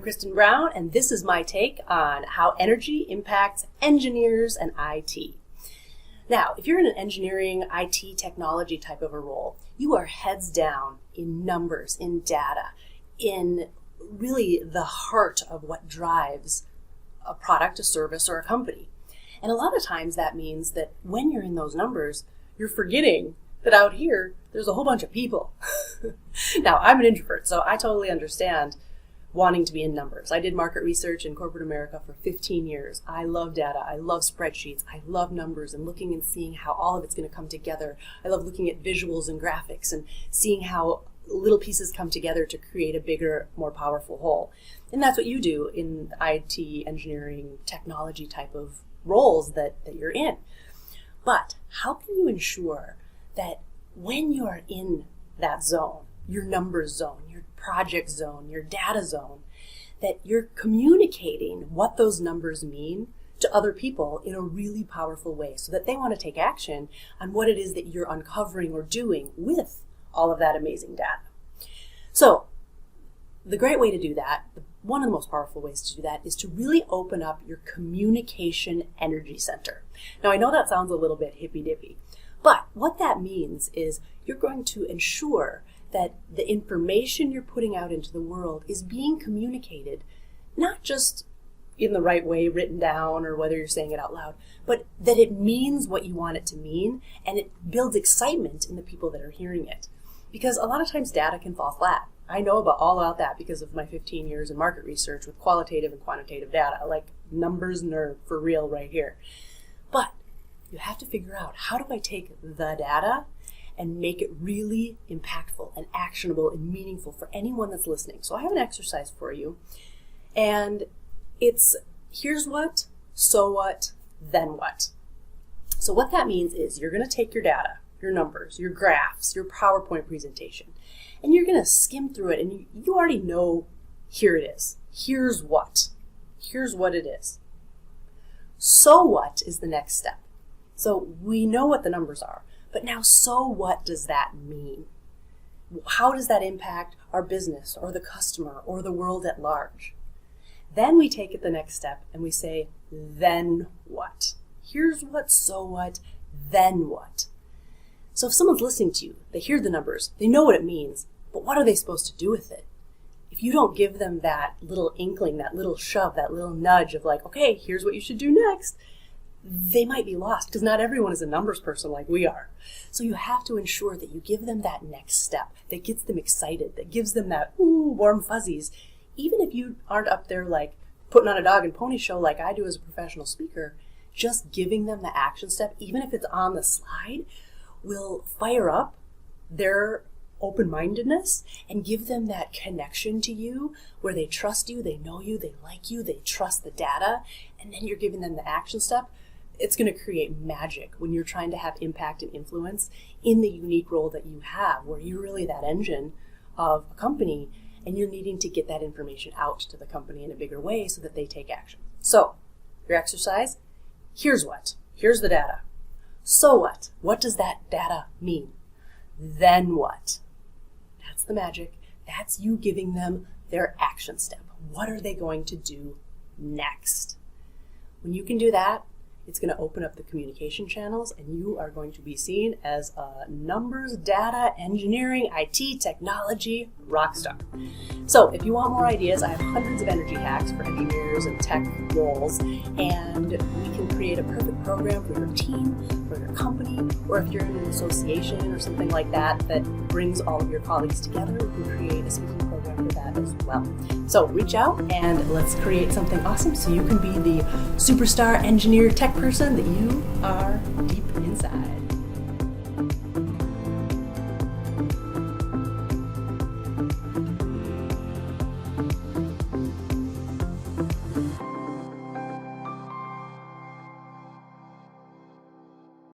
Kristen Brown, and this is my take on how energy impacts engineers and IT. Now, if you're in an engineering, IT, technology type of a role, you are heads down in numbers, in data, in really the heart of what drives a product, a service, or a company. And a lot of times that means that when you're in those numbers, you're forgetting that out here, there's a whole bunch of people. Now, I'm an introvert, so I totally understand wanting to be in numbers. I did market research in corporate America for 15 years. I love data. I love spreadsheets. I love numbers and looking and seeing how all of it's going to come together. I love looking at visuals and graphics and seeing how little pieces come together to create a bigger, more powerful whole. And that's what you do in IT, engineering, technology type of roles that you're in. But how can you ensure that when you are in that zone, your numbers zone, your project zone, your data zone, that you're communicating what those numbers mean to other people in a really powerful way so that they want to take action on what it is that you're uncovering or doing with all of that amazing data. So the great way to do that, one of the most powerful ways to do that, is to really open up your communication energy center. Now, I know that sounds a little bit hippy-dippy, but what that means is you're going to ensure that the information you're putting out into the world is being communicated, not just in the right way written down or whether you're saying it out loud, but that it means what you want it to mean and it builds excitement in the people that are hearing it. Because a lot of times data can fall flat. I know all about that because of my 15 years in market research with qualitative and quantitative data, like numbers nerd for real right here. But you have to figure out, how do I take the data and make it really impactful and actionable and meaningful for anyone that's listening? So I have an exercise for you, and it's here's what, so what, then what. So what that means is you're going to take your data, your numbers, your graphs, your PowerPoint presentation, and you're going to skim through it, and you already know, here it is. Here's what it is. So what is the next step? So we know what the numbers are, but now so what does that mean? How does that impact our business or the customer or the world at large? Then we take it the next step and we say, then what? Here's what, so what, then what? So if someone's listening to you, they hear the numbers, they know what it means, but what are they supposed to do with it? If you don't give them that little inkling, that little shove, that little nudge of like, okay, here's what you should do next, they might be lost because not everyone is a numbers person like we are. So you have to ensure that you give them that next step that gets them excited, that gives them that, ooh, warm fuzzies. Even if you aren't up there like putting on a dog and pony show like I do as a professional speaker, just giving them the action step, even if it's on the slide, will fire up their open-mindedness and give them that connection to you where they trust you, they know you, they like you, they trust the data, and then you're giving them the action step. It's going to create magic when you're trying to have impact and influence in the unique role that you have, where you're really that engine of a company and you're needing to get that information out to the company in a bigger way so that they take action. So, your exercise, here's what. Here's the data. So what? What does that data mean? Then what? That's the magic. That's you giving them their action step. What are they going to do next? When you can do that, it's going to open up the communication channels and you are going to be seen as a numbers, data, engineering, IT, technology rock star. So if you want more ideas, I have hundreds of energy hacks for engineers and tech roles, and we can create a perfect program for your team, for your company, or if you're in an association or something like that that brings all of your colleagues together, we can create a speaking program for that as well. So reach out and let's create something awesome so you can be the superstar engineer tech person that you are deep inside.